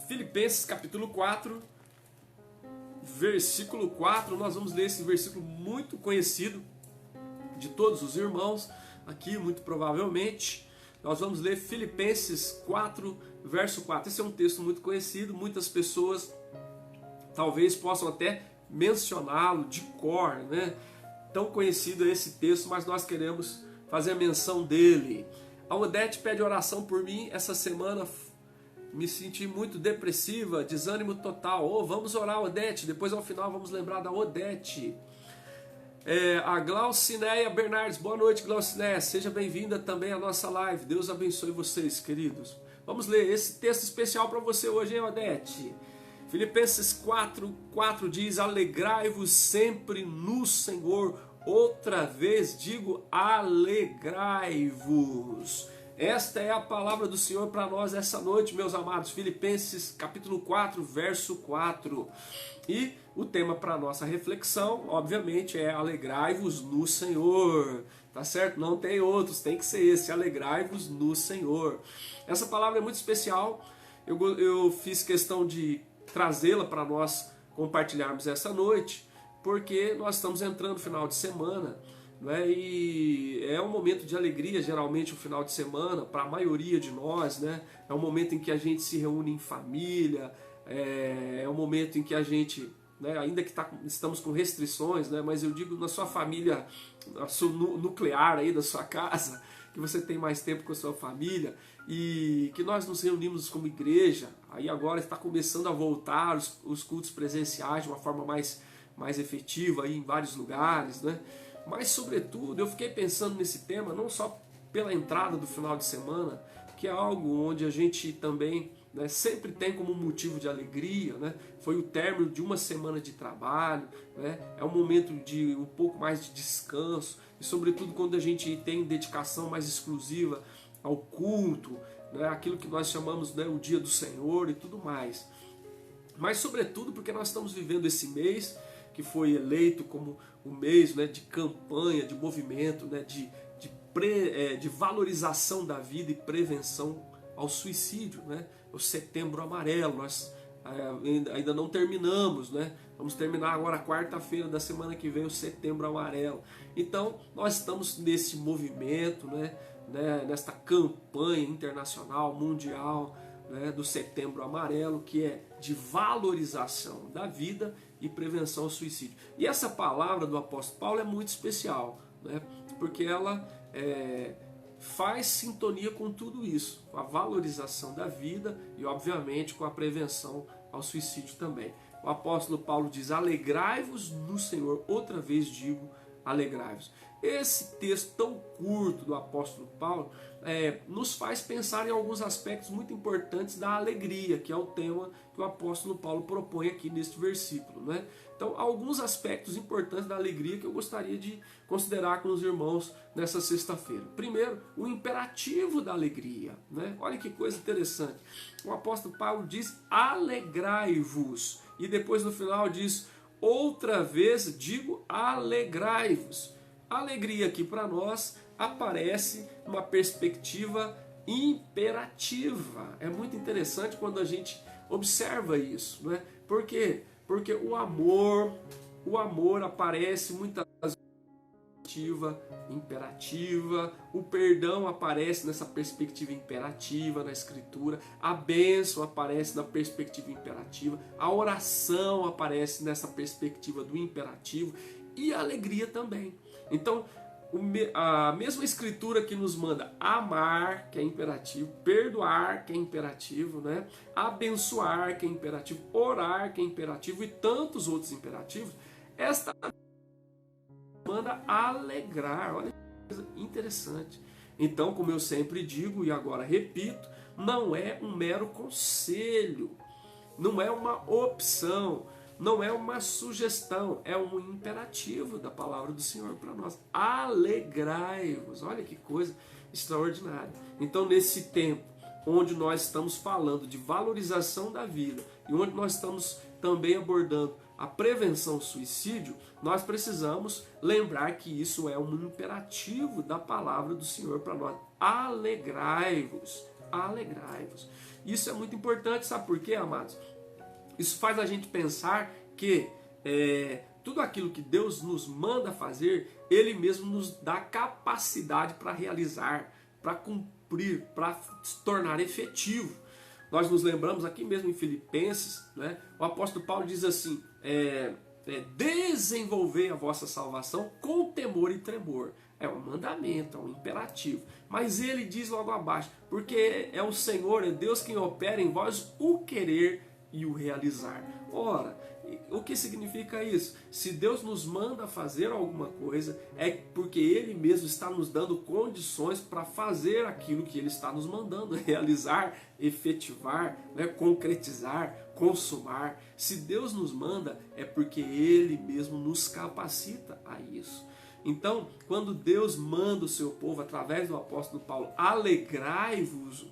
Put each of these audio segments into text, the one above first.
Filipenses capítulo 4, versículo 4, nós vamos ler esse versículo muito conhecido de todos os irmãos, aqui muito provavelmente. Nós vamos ler Filipenses 4, verso 4. Esse é um texto muito conhecido, muitas pessoas talvez possam até mencioná-lo de cor, né? Tão conhecido é esse texto, mas nós queremos fazer menção dele. A Odete pede oração por mim. Essa semana me senti muito depressiva, desânimo total. Vamos orar, Odete. Depois ao final vamos lembrar da Odete. A Glaucineia Bernardes, boa noite, Glaucineia. Seja bem-vinda também à nossa live. Deus abençoe vocês, queridos. Vamos ler esse texto especial para você hoje, hein, Odete? Filipenses 4 diz: alegrai-vos sempre no Senhor. Outra vez digo, alegrai-vos. Esta é a palavra do Senhor para nós essa noite, meus amados. Filipenses capítulo 4, verso 4. E o tema para a nossa reflexão, obviamente, é alegrai-vos no Senhor. Tá certo? Não tem outros, tem que ser esse, alegrai-vos no Senhor. Essa palavra é muito especial. Eu fiz questão de trazê-la para nós compartilharmos essa noite, porque nós estamos entrando no final de semana, né? E é um momento de alegria, geralmente o final de semana, para a maioria de nós, né? É um momento em que a gente se reúne em família, é um momento em que a gente, né, ainda que estamos com restrições, né, mas eu digo na sua família, na sua nuclear aí da sua casa, que você tem mais tempo com a sua família e que nós nos reunimos como igreja. Aí agora está começando a voltar os cultos presenciais de uma forma mais efetiva aí em vários lugares, né? Mas sobretudo eu fiquei pensando nesse tema não só pela entrada do final de semana, que é algo onde a gente também, né, sempre tem como motivo de alegria, né? Foi o término de uma semana de trabalho, né? É um momento de um pouco mais de descanso, e sobretudo quando a gente tem dedicação mais exclusiva ao culto, né? Aquilo que nós chamamos, né, o dia do Senhor e tudo mais. Mas sobretudo porque nós estamos vivendo esse mês que foi eleito como o mês, né, de campanha, de movimento, né, de valorização da vida e prevenção ao suicídio, né? O Setembro Amarelo. Nós ainda não terminamos, né? Vamos terminar agora quarta-feira da semana que vem o Setembro Amarelo. Então nós estamos nesse movimento, né, nesta campanha internacional, mundial, né, do Setembro Amarelo, que é de valorização da vida e prevenção ao suicídio. E essa palavra do apóstolo Paulo é muito especial, né, porque ela faz sintonia com tudo isso, com a valorização da vida e obviamente com a prevenção ao suicídio também. O apóstolo Paulo diz: alegrai-vos no Senhor. Outra vez digo, alegrai-vos. Esse texto tão curto do apóstolo Paulo nos faz pensar em alguns aspectos muito importantes da alegria, que é o tema que o apóstolo Paulo propõe aqui neste versículo, né? Então, alguns aspectos importantes da alegria que eu gostaria de considerar com os irmãos nessa sexta-feira. Primeiro, o imperativo da alegria, né? Olha que coisa interessante. O apóstolo Paulo diz: alegrai-vos. E depois no final diz: outra vez digo, alegrai-vos. A alegria aqui para nós aparece numa perspectiva imperativa. É muito interessante quando a gente observa isso, né? Por quê? Porque o amor aparece muitas vezes imperativa, o perdão aparece nessa perspectiva imperativa na Escritura, a bênção aparece na perspectiva imperativa, a oração aparece nessa perspectiva do imperativo e a alegria também. Então, a mesma Escritura que nos manda amar, que é imperativo, perdoar, que é imperativo, né? Abençoar, que é imperativo, orar, que é imperativo e tantos outros imperativos, esta manda alegrar. Olha que coisa interessante. Então, como eu sempre digo e agora repito, não é um mero conselho, não é uma opção, não é uma sugestão, é um imperativo da palavra do Senhor para nós. Alegrai-vos. Olha que coisa extraordinária. Então, nesse tempo onde nós estamos falando de valorização da vida e onde nós estamos também abordando a prevenção ao suicídio, nós precisamos lembrar que isso é um imperativo da palavra do Senhor para nós. Alegrai-vos. Alegrai-vos. Isso é muito importante, sabe por quê, amados? Isso faz a gente pensar que tudo aquilo que Deus nos manda fazer, Ele mesmo nos dá capacidade para realizar, para cumprir, para se tornar efetivo. Nós nos lembramos aqui mesmo em Filipenses, né? O apóstolo Paulo diz assim, desenvolver a vossa salvação com temor e tremor. É um mandamento, é um imperativo. Mas ele diz logo abaixo, porque é o Senhor, é Deus quem opera em vós o querer e o realizar. Ora, o que significa isso? Se Deus nos manda fazer alguma coisa, é porque Ele mesmo está nos dando condições para fazer aquilo que Ele está nos mandando realizar, efetivar, né, concretizar, consumar. Se Deus nos manda, é porque Ele mesmo nos capacita a isso. Então, quando Deus manda o seu povo, através do apóstolo Paulo, alegrai-vos,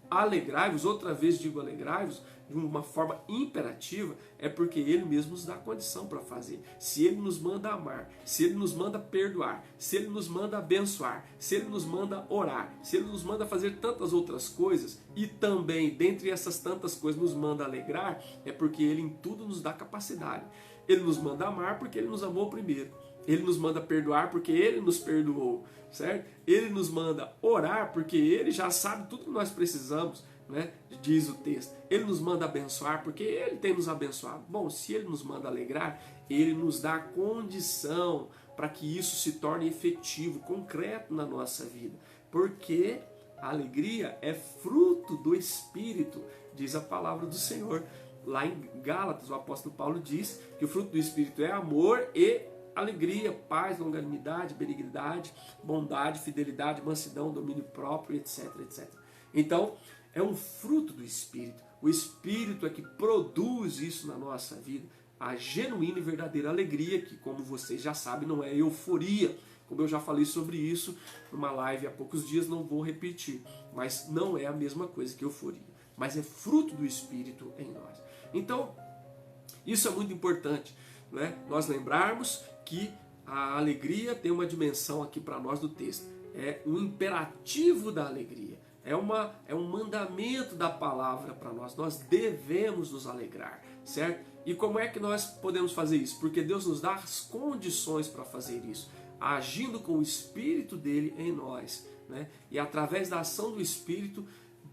alegrai-vos, outra vez digo alegrai-vos, de uma forma imperativa, é porque Ele mesmo nos dá condição para fazer. Se Ele nos manda amar, se Ele nos manda perdoar, se Ele nos manda abençoar, se Ele nos manda orar, se Ele nos manda fazer tantas outras coisas, e também, dentre essas tantas coisas, nos manda alegrar, é porque Ele em tudo nos dá capacidade. Ele nos manda amar porque Ele nos amou primeiro. Ele nos manda perdoar porque Ele nos perdoou, certo? Ele nos manda orar porque Ele já sabe tudo que nós precisamos, né? Diz o texto. Ele nos manda abençoar porque Ele tem nos abençoado. Bom, se Ele nos manda alegrar, Ele nos dá condição para que isso se torne efetivo, concreto na nossa vida. Porque a alegria é fruto do Espírito, diz a palavra do Senhor. Lá em Gálatas, o apóstolo Paulo diz que o fruto do Espírito é amor e alegria, paz, longanimidade, benignidade, bondade, fidelidade, mansidão, domínio próprio, etc, etc. Então, é um fruto do Espírito. O Espírito é que produz isso na nossa vida. A genuína e verdadeira alegria, que como vocês já sabem, não é euforia. Como eu já falei sobre isso numa live há poucos dias, não vou repetir. Mas não é a mesma coisa que euforia. Mas é fruto do Espírito em nós. Então, isso é muito importante, né? Nós lembrarmos que a alegria tem uma dimensão aqui para nós do texto. É um imperativo da alegria. É um mandamento da palavra para nós. Nós devemos nos alegrar, certo? E como é que nós podemos fazer isso? Porque Deus nos dá as condições para fazer isso. Agindo com o Espírito dele em nós, né? E através da ação do Espírito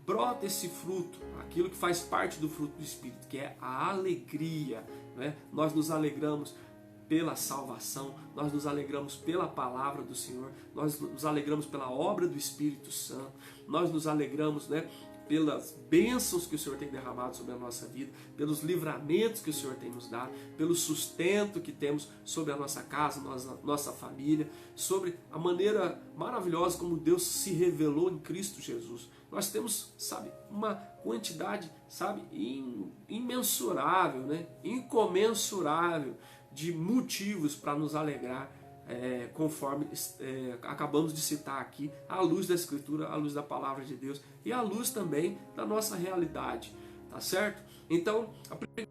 brota esse fruto, aquilo que faz parte do fruto do Espírito, que é a alegria, né? Nós nos alegramos pela salvação, nós nos alegramos pela palavra do Senhor, nós nos alegramos pela obra do Espírito Santo, nós nos alegramos, né, pelas bênçãos que o Senhor tem derramado sobre a nossa vida, pelos livramentos que o Senhor tem nos dado, pelo sustento que temos sobre a nossa casa, nossa família, sobre a maneira maravilhosa como Deus se revelou em Cristo Jesus. Nós temos, sabe, uma quantidade, sabe, imensurável, né, incomensurável de motivos para nos alegrar, conforme acabamos de citar aqui, à luz da Escritura, à luz da Palavra de Deus e à luz também da nossa realidade, tá certo? Então, a primeira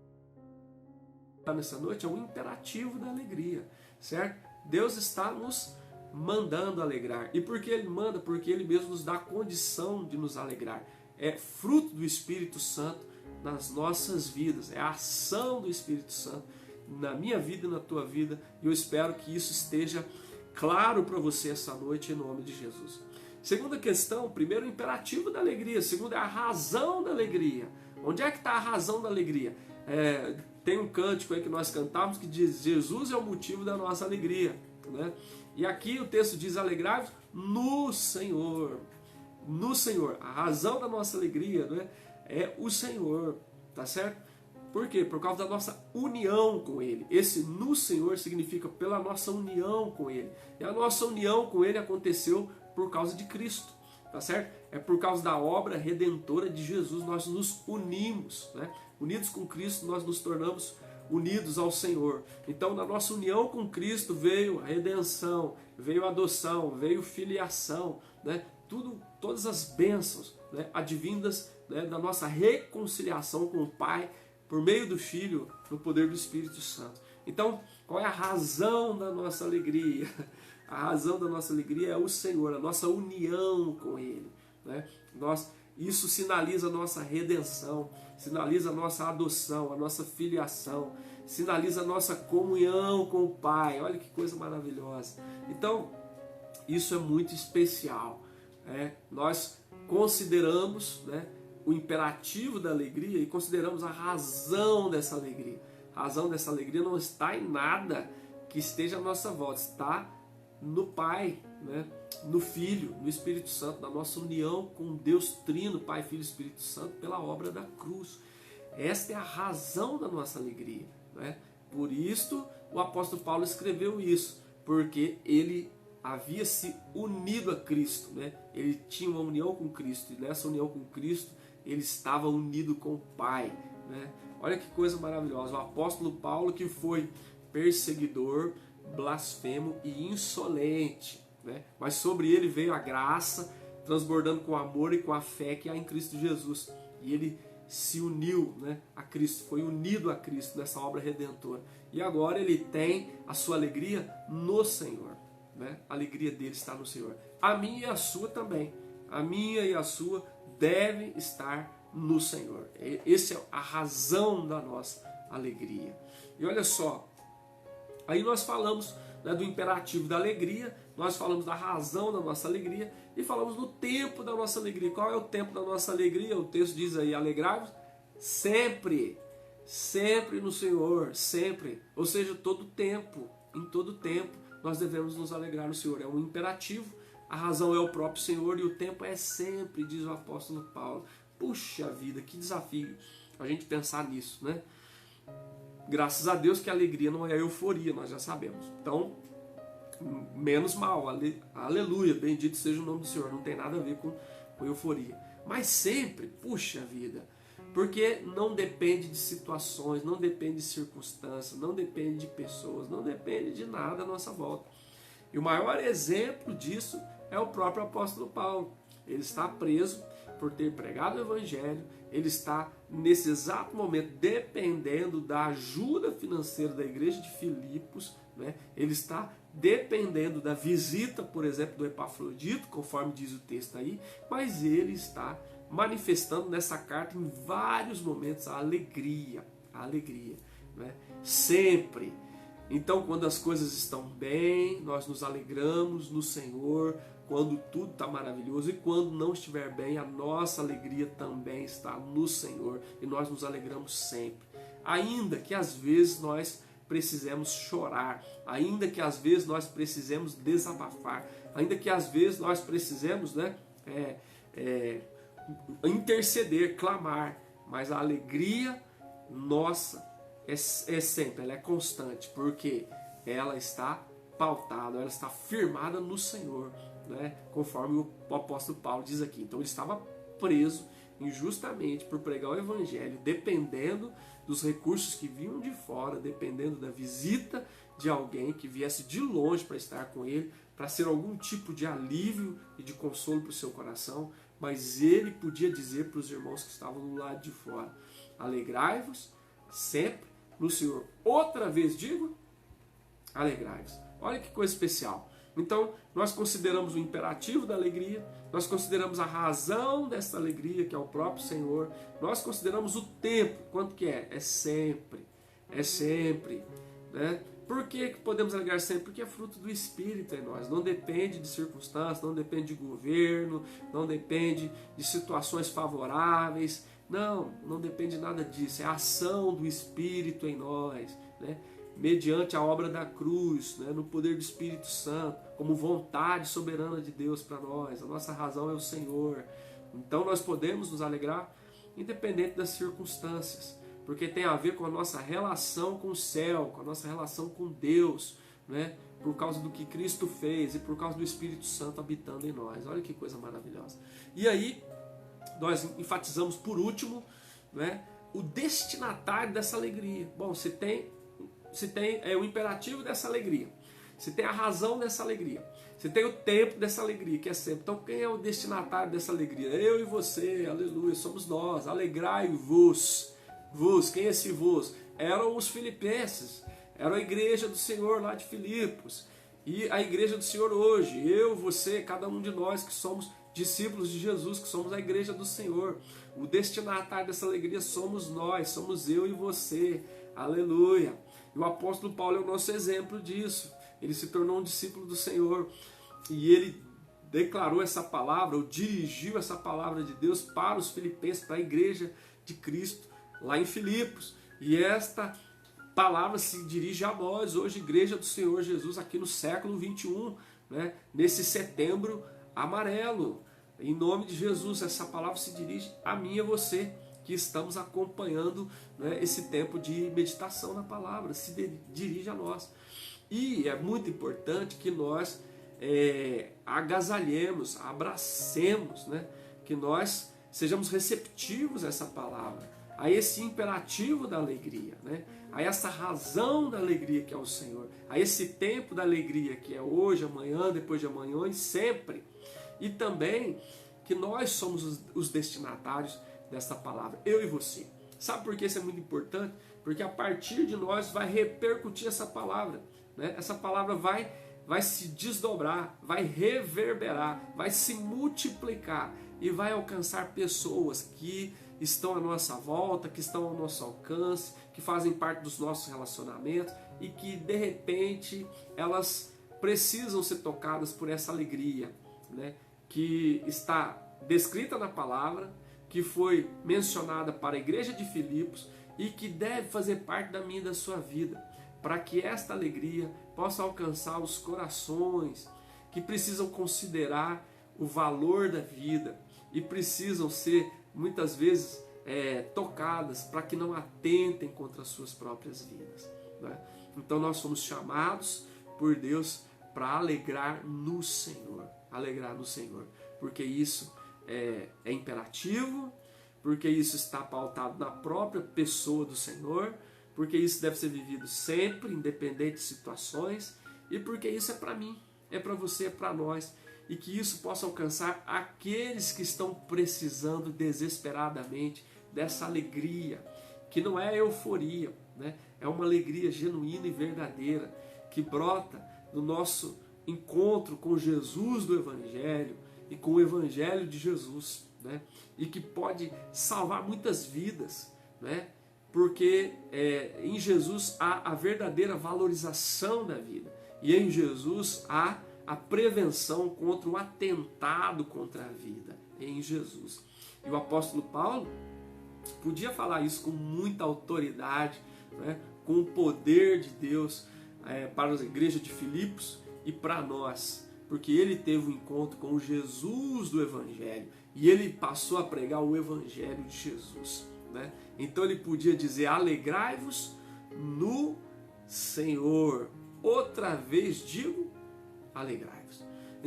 nessa noite é um imperativo da alegria, certo? Deus está nos mandando alegrar. E por que Ele manda? Porque Ele mesmo nos dá a condição de nos alegrar. É fruto do Espírito Santo nas nossas vidas, é a ação do Espírito Santo na minha vida e na tua vida, e eu espero que isso esteja claro para você essa noite, em nome de Jesus. Segunda questão, primeiro o imperativo da alegria, segundo é a razão da alegria. Onde é que está a razão da alegria? Tem um cântico aí que nós cantamos que diz: Jesus é o motivo da nossa alegria, né? E aqui o texto diz: alegrai-vos no Senhor. No Senhor. A razão da nossa alegria, né, é o Senhor, tá certo? Por quê? Por causa da nossa união com Ele. Esse no Senhor significa pela nossa união com Ele. E a nossa união com Ele aconteceu por causa de Cristo, tá certo? É por causa da obra redentora de Jesus nós nos unimos, né? Unidos com Cristo nós nos tornamos unidos ao Senhor. Então, na nossa união com Cristo veio a redenção, veio a adoção, veio filiação, né? Todas as bênçãos, né, advindas, né, da nossa reconciliação com o Pai por meio do Filho, no poder do Espírito Santo. Então, qual é a razão da nossa alegria? A razão da nossa alegria é o Senhor, a nossa união com Ele, né? Isso sinaliza a nossa redenção, sinaliza a nossa adoção, a nossa filiação, sinaliza a nossa comunhão com o Pai. Olha que coisa maravilhosa. Então, isso é muito especial. Nós consideramos, o imperativo da alegria e consideramos a razão dessa alegria. A razão dessa alegria não está em nada que esteja à nossa volta, está no Pai, no Filho, no Espírito Santo, na nossa união com Deus Trino, Pai, Filho e Espírito Santo, pela obra da cruz. Esta é a razão da nossa alegria. Por isto o apóstolo Paulo escreveu isso, porque ele havia se unido a Cristo, ele tinha uma união com Cristo, e nessa união com Cristo ele estava unido com o Pai. Olha que coisa maravilhosa. O apóstolo Paulo, que foi perseguidor, blasfemo e insolente, mas sobre ele veio a graça, transbordando com o amor e com a fé que há em Cristo Jesus. E ele se uniu a Cristo, foi unido a Cristo nessa obra redentora. E agora ele tem a sua alegria no Senhor. A alegria dele está no Senhor. A minha e a sua também. A minha e a sua devem estar no Senhor. Essa é a razão da nossa alegria. E olha só, aí nós falamos do imperativo da alegria, nós falamos da razão da nossa alegria e falamos do tempo da nossa alegria. Qual é o tempo da nossa alegria? O texto diz aí, alegrai-vos sempre, sempre no Senhor, sempre. Ou seja, todo tempo, em todo tempo, nós devemos nos alegrar no Senhor. É um imperativo, a razão é o próprio Senhor e o tempo é sempre, diz o apóstolo Paulo. Puxa vida, que desafio a gente pensar nisso, Graças a Deus que a alegria não é a euforia, nós já sabemos. Então, menos mal, aleluia, bendito seja o nome do Senhor, não tem nada a ver com euforia. Mas sempre, puxa vida, porque não depende de situações, não depende de circunstâncias, não depende de pessoas, não depende de nada à nossa volta. E o maior exemplo disso é o próprio apóstolo Paulo. Ele está preso por ter pregado o Evangelho, ele está nesse exato momento dependendo da ajuda financeira da igreja de Filipos, ele está dependendo da visita, por exemplo, do Epafrodito, conforme diz o texto aí, mas ele está manifestando nessa carta em vários momentos a alegria, sempre. Então, quando as coisas estão bem, nós nos alegramos no Senhor, quando tudo está maravilhoso, e quando não estiver bem, a nossa alegria também está no Senhor, e nós nos alegramos sempre. Ainda que às vezes nós precisemos chorar, ainda que às vezes nós precisemos desabafar, ainda que às vezes nós precisemos interceder, clamar, mas a alegria nossa é sempre, ela é constante, porque ela está pautada, ela está firmada no Senhor, conforme o apóstolo Paulo diz aqui. Então ele estava preso injustamente por pregar o Evangelho, dependendo dos recursos que vinham de fora, dependendo da visita de alguém que viesse de longe para estar com ele, para ser algum tipo de alívio e de consolo para o seu coração, mas ele podia dizer para os irmãos que estavam do lado de fora: alegrai-vos sempre no Senhor. Outra vez digo, alegrai-vos. Olha que coisa especial. Então, nós consideramos o imperativo da alegria, nós consideramos a razão dessa alegria, que é o próprio Senhor, nós consideramos o tempo, quanto que é? É sempre, Por que podemos alegrar sempre? Porque é fruto do Espírito em nós, não depende de circunstâncias, não depende de governo, não depende de situações favoráveis, não depende de nada disso, é a ação do Espírito em nós, mediante a obra da cruz, no poder do Espírito Santo, como vontade soberana de Deus para nós. A nossa razão é o Senhor. Então nós podemos nos alegrar independente das circunstâncias, porque tem a ver com a nossa relação com o céu, com a nossa relação com Deus, por causa do que Cristo fez e por causa do Espírito Santo habitando em nós. Olha que coisa maravilhosa. E aí nós enfatizamos por último, o destinatário dessa alegria. Bom, se tem o imperativo dessa alegria, se tem a razão dessa alegria, se tem o tempo dessa alegria, que é sempre. Então quem é o destinatário dessa alegria? Eu e você, aleluia, somos nós. Alegrai-vos. Quem é esse vos? Eram os filipenses, era a igreja do Senhor lá de Filipos, e a igreja do Senhor hoje, eu, você, cada um de nós que somos discípulos de Jesus, que somos a igreja do Senhor. O destinatário dessa alegria somos nós, somos eu e você. Aleluia! E o apóstolo Paulo é o nosso exemplo disso. Ele se tornou um discípulo do Senhor e ele declarou essa palavra, ou dirigiu essa palavra de Deus para os filipenses, para a igreja de Cristo, lá em Filipos. E esta palavra se dirige a nós, hoje, igreja do Senhor Jesus, aqui no século 21, né? Nesse setembro amarelo. Em nome de Jesus, essa palavra se dirige a mim e a você, que estamos acompanhando, né, esse tempo de meditação na palavra, se dirige a nós. E é muito importante que nós agasalhemos, abracemos, né, que nós sejamos receptivos a essa palavra, a esse imperativo da alegria, né, a essa razão da alegria que é o Senhor, a esse tempo da alegria que é hoje, amanhã, depois de amanhã e sempre. E também que nós somos os destinatários dessa palavra, eu e você. Sabe por que isso é muito importante? Porque a partir de nós vai repercutir essa palavra, né? Essa palavra vai se desdobrar, vai reverberar, vai se multiplicar e vai alcançar pessoas que estão à nossa volta, que estão ao nosso alcance, que fazem parte dos nossos relacionamentos e que de repente elas precisam ser tocadas por essa alegria, né, que está descrita na palavra, que foi mencionada para a igreja de Filipos e que deve fazer parte da minha e da sua vida, para que esta alegria possa alcançar os corações que precisam considerar o valor da vida e precisam ser muitas vezes tocadas para que não atentem contra as suas próprias vidas, né? Então nós somos chamados por Deus para alegrar no Senhor, porque isso é imperativo, porque isso está pautado na própria pessoa do Senhor, porque isso deve ser vivido sempre, independente de situações, e porque isso é para mim, é para você, é para nós, e que isso possa alcançar aqueles que estão precisando desesperadamente dessa alegria, que não é euforia, né? É uma alegria genuína e verdadeira, que brota do nosso encontro com Jesus do Evangelho e com o Evangelho de Jesus, né? E que pode salvar muitas vidas, né? Porque em Jesus há a verdadeira valorização da vida, e em Jesus há a prevenção contra o atentado contra a vida, em Jesus. E o apóstolo Paulo podia falar isso com muita autoridade, né? Com o poder de Deus para a igreja de Filipos e para nós, porque ele teve um encontro com o Jesus do Evangelho e ele passou a pregar o Evangelho de Jesus, né? Então ele podia dizer: alegrai-vos no Senhor. Outra vez digo, alegrai-vos.